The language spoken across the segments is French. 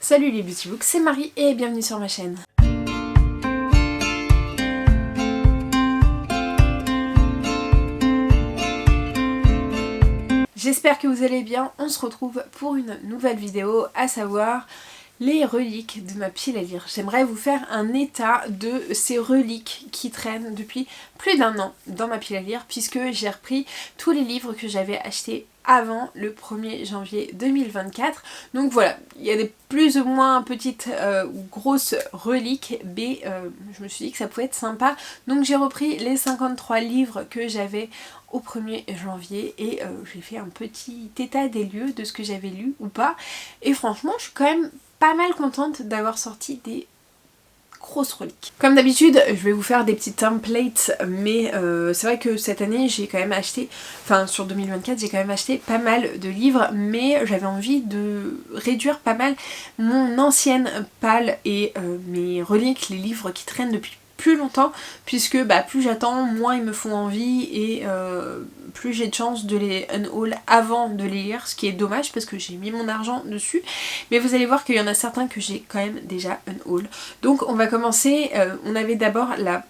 Salut les Beautybooks, c'est Marie et bienvenue sur ma chaîne. J'espère que vous allez bien, on se retrouve pour une nouvelle vidéo, à savoir les reliques de ma pile à lire. J'aimerais vous faire un état de ces reliques qui traînent depuis plus d'1 an dans ma pile à lire, puisque j'ai repris tous les livres que j'avais achetés avant le 1er janvier 2024. Donc voilà, il y a des plus ou moins petites ou grosses reliques, mais je me suis dit que ça pouvait être sympa. Donc j'ai repris les 53 livres que j'avais au 1er janvier et j'ai fait un petit état des lieux de ce que j'avais lu ou pas. Et franchement, je suis quand même pas mal contente d'avoir sorti des grosses reliques. Comme d'habitude, je vais vous faire des petits templates, mais c'est vrai que cette année j'ai quand même acheté, enfin sur 2024 j'ai quand même acheté pas mal de livres, mais j'avais envie de réduire pas mal mon ancienne palle et mes reliques, les livres qui traînent depuis plus longtemps, puisque plus j'attends, moins ils me font envie et plus j'ai de chance de les unhaul avant de les lire, ce qui est dommage parce que j'ai mis mon argent dessus, mais vous allez voir qu'il y en a certains que j'ai quand même déjà unhaul. Donc on va commencer, on avait d'abord la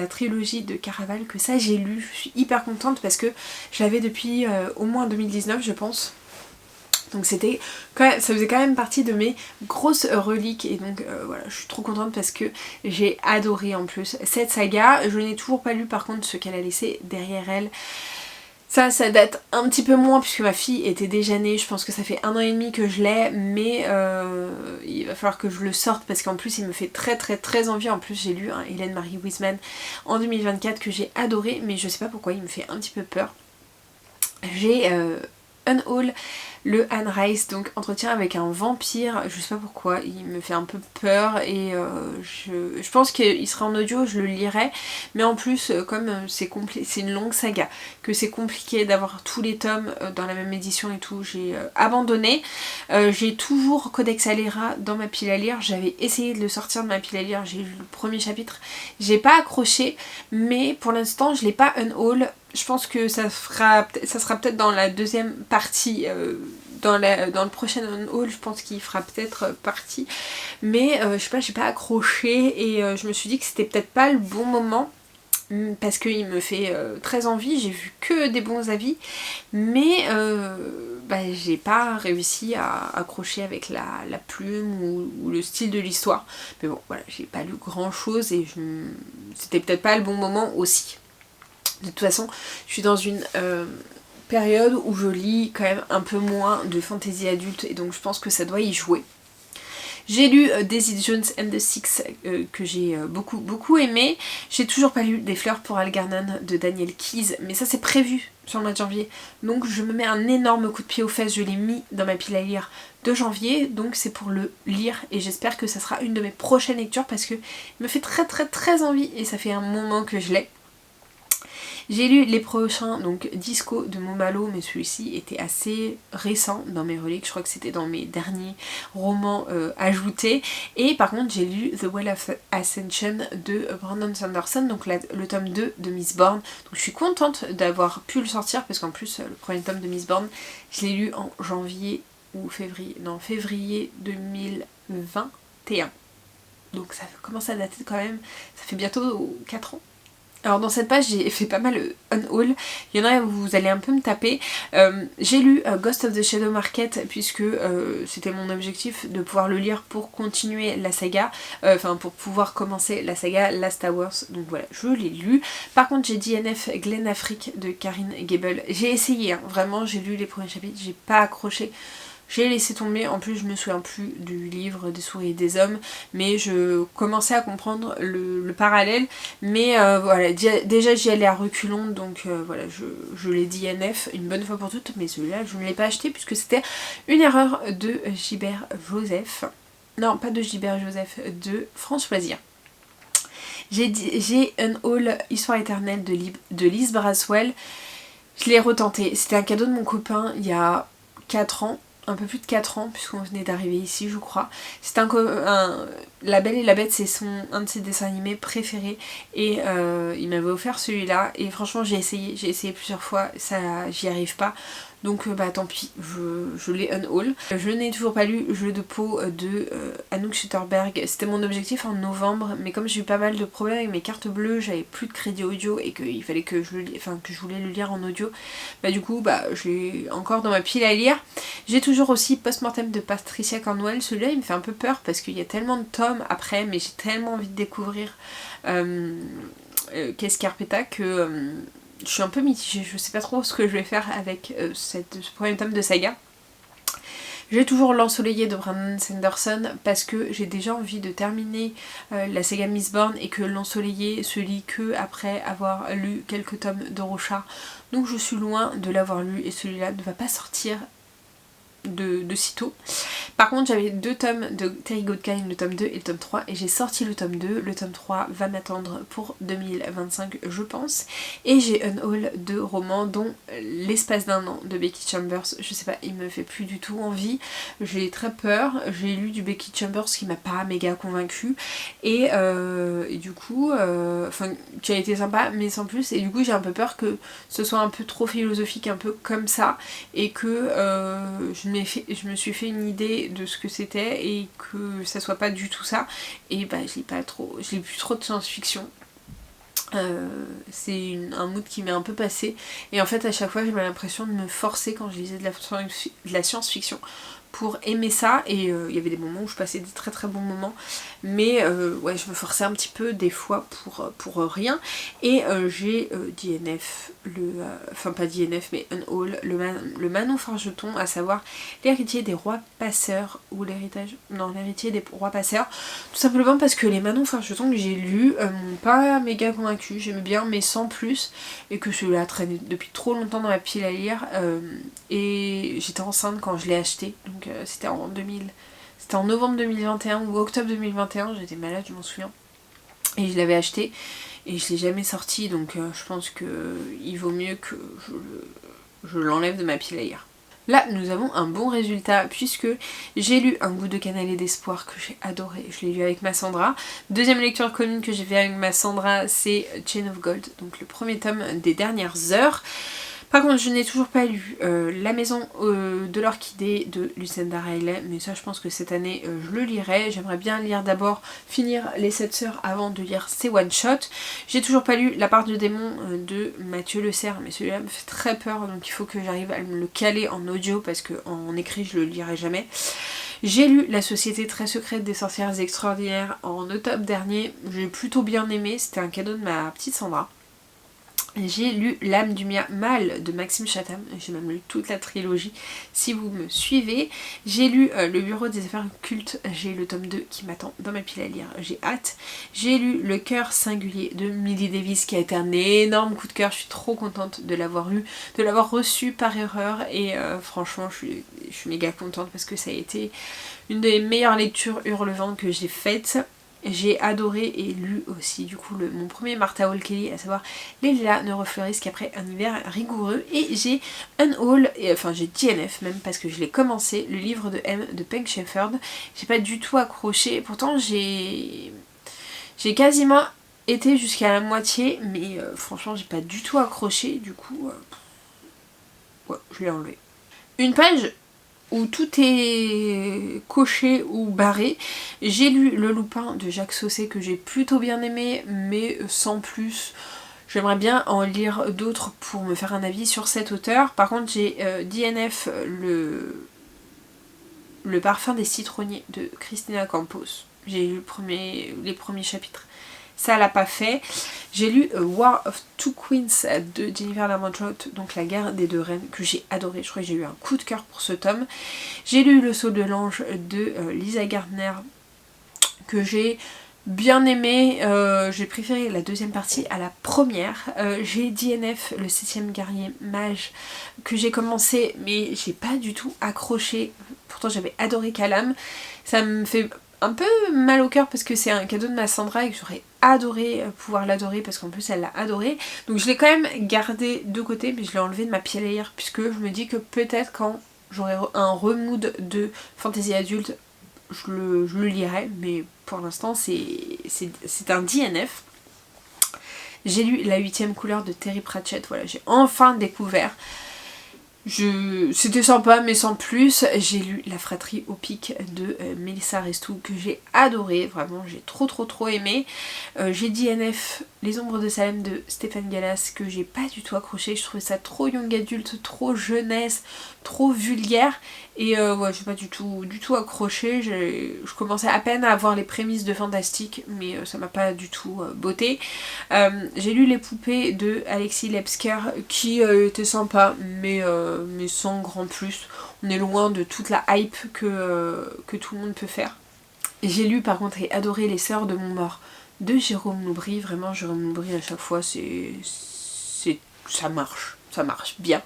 trilogie de Caraval, que ça j'ai lu, je suis hyper contente parce que je l'avais depuis au moins 2019 je pense. Donc ça faisait quand même partie de mes grosses reliques et donc voilà, je suis trop contente parce que j'ai adoré en plus cette saga. Je n'ai toujours pas lu par contre ce qu'elle a laissé derrière elle. Ça date un petit peu moins puisque ma fille était déjà née, je pense que ça fait 1 an et demi que je l'ai, mais il va falloir que je le sorte parce qu'en plus il me fait très envie. En plus j'ai lu un Hélène Marie Wiseman en 2024 que j'ai adoré, mais je sais pas pourquoi il me fait un petit peu peur. J'ai unhaul le Anne Rice, donc Entretien avec un vampire, je sais pas pourquoi, il me fait un peu peur et je pense qu'il sera en audio, je le lirai, mais en plus comme c'est une longue saga, que c'est compliqué d'avoir tous les tomes dans la même édition et tout, j'ai abandonné. J'ai toujours Codex Alera dans ma pile à lire, j'avais essayé de le sortir de ma pile à lire, j'ai lu le premier chapitre, j'ai pas accroché, mais pour l'instant je l'ai pas unhaul. Je pense que ça sera peut-être dans la deuxième partie, dans le prochain haul, je pense qu'il fera peut-être partie. Mais je sais pas, j'ai pas accroché et je me suis dit que c'était peut-être pas le bon moment. Parce qu'il me fait très envie, j'ai vu que des bons avis, mais j'ai pas réussi à accrocher avec la plume ou le style de l'histoire. Mais bon, voilà, j'ai pas lu grand chose et c'était peut-être pas le bon moment aussi. De toute façon, je suis dans une période où je lis quand même un peu moins de fantasy adulte et donc je pense que ça doit y jouer. J'ai lu Daisy Jones and the Six que j'ai beaucoup aimé. J'ai toujours pas lu Des fleurs pour Algernon de Daniel Keyes, mais ça c'est prévu sur le mois de janvier. Donc je me mets un énorme coup de pied aux fesses, je l'ai mis dans ma pile à lire de janvier, donc c'est pour le lire et j'espère que ça sera une de mes prochaines lectures parce que il me fait très envie et ça fait un moment que je l'ai. J'ai lu les prochains, donc Disco de Momalo, mais celui-ci était assez récent dans mes reliques, je crois que c'était dans mes derniers romans ajoutés. Et par contre j'ai lu The Well of Ascension de Brandon Sanderson, donc le tome 2 de Miss Born. Donc je suis contente d'avoir pu le sortir parce qu'en plus le premier tome de Miss Born, je l'ai lu en janvier ou février 2021. Donc ça commence à dater quand même, ça fait bientôt 4 ans. Alors dans cette page j'ai fait pas mal unhaul, il y en a où vous allez un peu me taper. J'ai lu Ghost of the Shadow Market puisque c'était mon objectif de pouvoir le lire pour continuer la saga, pour pouvoir commencer la saga Last Hours, donc voilà, je l'ai lu. Par contre j'ai DNF Glen Afrique de Karine Gable, j'ai essayé, vraiment j'ai lu les premiers chapitres, j'ai pas accroché. J'ai laissé tomber, en plus je me souviens plus du livre des souris et des hommes, mais je commençais à comprendre le parallèle, mais voilà, déjà j'y allais à reculons, donc voilà, je l'ai dit NF une bonne fois pour toutes, mais celui-là je ne l'ai pas acheté puisque c'était une erreur de Gilbert Joseph, non pas de Gilbert Joseph, de France Loisirs. J'ai un haul Histoire éternelle de Lise Braswell, je l'ai retenté, c'était un cadeau de mon copain il y a 4 ans, un peu plus de 4 ans puisqu'on venait d'arriver ici je crois. C'est La Belle et la Bête, c'est un de ses dessins animés préférés et il m'avait offert celui-là et franchement j'ai essayé plusieurs fois, ça j'y arrive pas. Donc bah tant pis, je l'ai unhaul. Je n'ai toujours pas lu Jeu de peau de Anouk Schutterberg. C'était mon objectif en novembre, mais comme j'ai eu pas mal de problèmes avec mes cartes bleues, j'avais plus de crédit audio et qu'il fallait que je voulais le lire en audio, bah du coup bah je l'ai encore dans ma pile à lire. J'ai toujours aussi Postmortem de Patricia Cornwell. Celui-là il me fait un peu peur parce qu'il y a tellement de tomes après, mais j'ai tellement envie de découvrir Qu'Escarpeta que je suis un peu mitigée, je sais pas trop ce que je vais faire avec ce premier tome de saga. J'ai toujours L'Ensoleillé de Brandon Sanderson parce que j'ai déjà envie de terminer la saga Mistborn et que L'Ensoleillé se lit que après avoir lu quelques tomes de Rochard. Donc je suis loin de l'avoir lu et celui-là ne va pas sortir de sitôt. Par contre j'avais 2 tomes de Terry Goldkind, le tome 2 et le tome 3, et j'ai sorti le tome 2. Le tome 3 va m'attendre pour 2025 je pense. Et j'ai un haul de romans dont L'espace d'un an de Becky Chambers. Je sais pas, il me fait plus du tout envie. J'ai très peur. J'ai lu du Becky Chambers qui m'a pas méga convaincue. Et du coup, qui a été sympa mais sans plus. Et du coup j'ai un peu peur que ce soit un peu trop philosophique, un peu comme ça. Et que je me suis fait une idée de ce que c'était et que ça soit pas du tout ça. Et bah je lis plus trop de science-fiction. C'est un mood qui m'est un peu passé. Et en fait à chaque fois j'avais l'impression de me forcer quand je lisais de la science-fiction pour aimer ça, et il y avait des moments où je passais des très très bons moments, mais ouais je me forçais un petit peu des fois pour rien. Et j'ai DNF, enfin pas DNF mais Unhaul, le Manon Fargeton, à savoir L'héritier des rois passeurs, ou l'héritier des rois passeurs, tout simplement parce que les Manon Fargeton que j'ai lus m'ont pas méga convaincu. J'aimais bien mais sans plus, et que celui-là traînait depuis trop longtemps dans ma pile à lire, et j'étais enceinte quand je l'ai acheté, donc c'était en novembre 2021 ou octobre 2021, j'étais malade je m'en souviens, et je l'avais acheté et je l'ai jamais sorti, donc je pense que il vaut mieux que je l'enlève de ma pile à lire. Là nous avons un bon résultat puisque j'ai lu Un goût de cannelle et d'espoir que j'ai adoré, je l'ai lu avec Massandra. Deuxième lecture commune que j'ai fait avec Massandra, c'est Chain of Gold, donc le premier tome des dernières heures. Par contre je n'ai toujours pas lu La maison de l'orchidée de Lucinda Riley, mais ça je pense que cette année je le lirai. J'aimerais bien lire d'abord, finir Les 7 sœurs avant de lire ces one shot. J'ai toujours pas lu La part du démon de Mathieu Le Serre, mais celui-là me fait très peur, donc il faut que j'arrive à me le caler en audio parce qu'en écrit je le lirai jamais. J'ai lu La société très secrète des sorcières extraordinaires en octobre dernier, j'ai plutôt bien aimé, c'était un cadeau de ma petite Sandra. J'ai lu L'âme du mal de Maxime Chatham, j'ai même lu toute la trilogie si vous me suivez. J'ai lu Le bureau des affaires occultes, j'ai le tome 2 qui m'attend dans ma pile à lire, j'ai hâte. J'ai lu Le cœur singulier de Millie Davis qui a été un énorme coup de cœur, je suis trop contente de l'avoir lu, de l'avoir reçu par erreur, et franchement je suis méga contente parce que ça a été une des meilleures lectures hurlevantes que j'ai faites. J'ai adoré et lu aussi du coup mon premier Martha Hall Kelly, à savoir Les lilas ne refleurissent qu'après un hiver rigoureux. Et j'ai Unhaul, enfin j'ai DNF même parce que je l'ai commencé, le livre de M de Peg Shepherd. J'ai pas du tout accroché, pourtant j'ai quasiment été jusqu'à la moitié, mais franchement j'ai pas du tout accroché, du coup ouais, je l'ai enlevé. Une page où tout est coché ou barré. J'ai lu Le Loupin de Jacques Sausset que j'ai plutôt bien aimé, mais sans plus. J'aimerais bien en lire d'autres pour me faire un avis sur cet auteur. Par contre j'ai DNF le parfum des citronniers de Christina Campos. J'ai lu les premiers chapitres. Ça l'a pas fait. J'ai lu War of Two Queens de Jennifer Lamont, donc La guerre des deux reines, que j'ai adoré. Je crois que j'ai eu un coup de cœur pour ce tome. J'ai lu Le saut de l'ange de Lisa Gardner, que j'ai bien aimé. J'ai préféré la deuxième partie à la première. J'ai DNF, le 7ème guerrier mage, que j'ai commencé mais j'ai pas du tout accroché. Pourtant j'avais adoré Calam. Ça me fait un peu mal au cœur parce que c'est un cadeau de ma Sandra et que j'aurais adoré pouvoir l'adorer parce qu'en plus elle l'a adoré. Donc je l'ai quand même gardé de côté, mais je l'ai enlevé de ma pile à lire puisque je me dis que peut-être quand j'aurai un remood de fantasy adulte je le lirai, mais pour l'instant c'est un DNF. J'ai lu La 8ème couleur de Terry Pratchett, voilà, j'ai enfin découvert C'était sympa mais sans plus. J'ai lu La fratrie au pic de Mélissa Restou que j'ai adoré, vraiment j'ai trop aimé. J'ai DNF Les ombres de Salem de Stéphane Gallas que j'ai pas du tout accroché, je trouvais ça trop young adulte, trop jeunesse, trop vulgaire et ouais j'ai pas du tout accroché. Je commençais à peine à avoir les prémices de fantastique mais ça m'a pas du tout botté. J'ai lu Les poupées de Alexis Lepsker qui était sympa mais sans grand plus. On est loin de toute la hype que tout le monde peut faire. J'ai lu par contre et adoré Les Sœurs de Montmort de Jérôme Loubry. Vraiment Jérôme Loubry à chaque fois ça marche bien.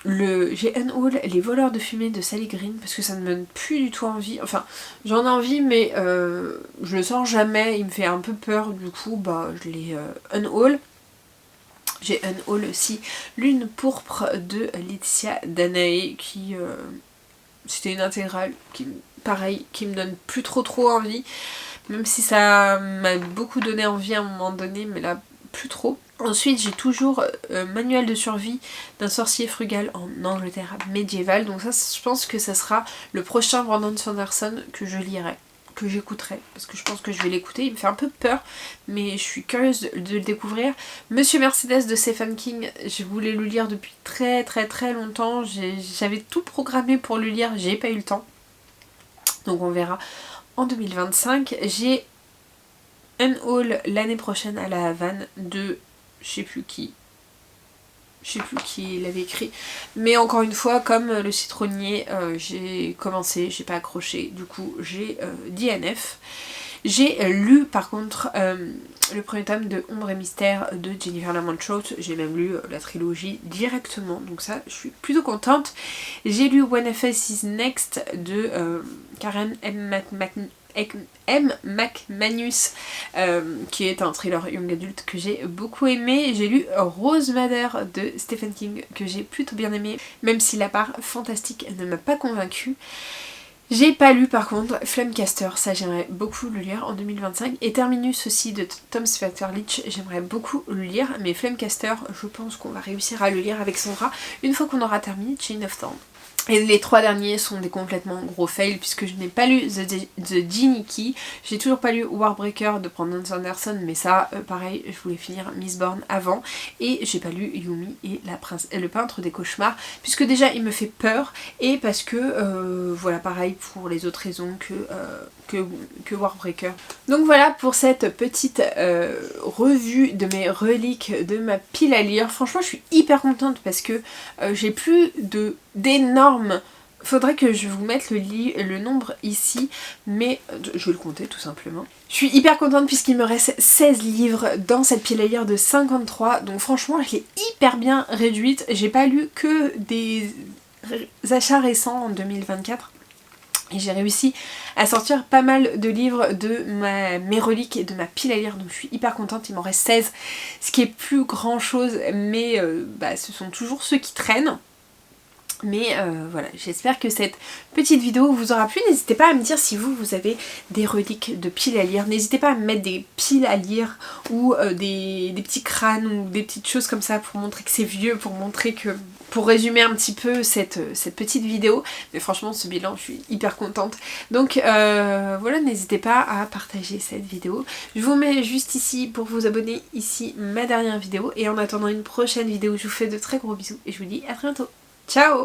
J'ai unhaul Les voleurs de fumée de Sally Green parce que ça ne me donne plus du tout envie. Enfin j'en ai envie mais je le sors jamais, il me fait un peu peur, du coup bah je l'ai unhaul. J'ai unhaul aussi Lune pourpre de Laetitia Danaé qui c'était une intégrale qui pareil qui me donne plus trop envie, même si ça m'a beaucoup donné envie à un moment donné mais là plus trop. Ensuite j'ai toujours Manuel de survie d'un sorcier frugal en Angleterre médiévale, donc ça je pense que ça sera le prochain Brandon Sanderson que je lirai, que j'écouterai, parce que je pense que je vais l'écouter. Il me fait un peu peur mais je suis curieuse de le découvrir. Monsieur Mercedes de Stephen King, je voulais le lire depuis très longtemps, j'avais tout programmé pour le lire, j'ai pas eu le temps, donc on verra en 2025. J'ai unhaul L'année prochaine à la Havane de je sais plus qui l'avait écrit, mais encore une fois comme Le Citronnier j'ai commencé, j'ai pas accroché, du coup j'ai DNF. J'ai lu par contre le premier tome de Ombre et Mystère de Jennifer Lamont Short, j'ai même lu la trilogie directement, donc ça je suis plutôt contente. J'ai lu When FS is Next de Karen M. McManus qui est un thriller young adulte que j'ai beaucoup aimé. J'ai lu Rose Madder de Stephen King que j'ai plutôt bien aimé, même si la part fantastique ne m'a pas convaincue. J'ai pas lu par contre Flamecaster, ça j'aimerais beaucoup le lire en 2025, et Terminus aussi de Tom Spector-Leach, j'aimerais beaucoup le lire, mais Flamecaster je pense qu'on va réussir à le lire avec Sandra une fois qu'on aura terminé Chain of Thorns. Et les trois derniers sont des complètement gros fails puisque je n'ai pas lu The Genie Key, j'ai toujours pas lu Warbreaker de Brandon Sanderson, mais ça pareil je voulais finir Mistborn avant, et j'ai pas lu Yumi et le peintre des cauchemars puisque déjà il me fait peur et parce que voilà pareil pour les autres raisons que Warbreaker. Donc voilà pour cette petite revue de mes reliques de ma pile à lire. Franchement je suis hyper contente parce que j'ai plus d'énormes... Faudrait que je vous mette le nombre ici, mais je vais le compter tout simplement. Je suis hyper contente puisqu'il me reste 16 livres dans cette pile à lire de 53, donc franchement je l'ai hyper bien réduite. J'ai pas lu que des achats récents en 2024. Et j'ai réussi à sortir pas mal de livres de mes reliques et de ma pile à lire, donc je suis hyper contente, il m'en reste 16, ce qui est plus grand chose, mais ce sont toujours ceux qui traînent. Mais voilà, j'espère que cette petite vidéo vous aura plu. N'hésitez pas à me dire si vous avez des reliques de piles à lire. N'hésitez pas à me mettre des piles à lire ou des petits crânes ou des petites choses comme ça pour montrer que c'est vieux, pour résumer un petit peu cette petite vidéo. Mais franchement ce bilan je suis hyper contente. Donc voilà, n'hésitez pas à partager cette vidéo. Je vous mets juste ici pour vous abonner, ici ma dernière vidéo. Et en attendant une prochaine vidéo, je vous fais de très gros bisous et je vous dis à très bientôt. Ciao!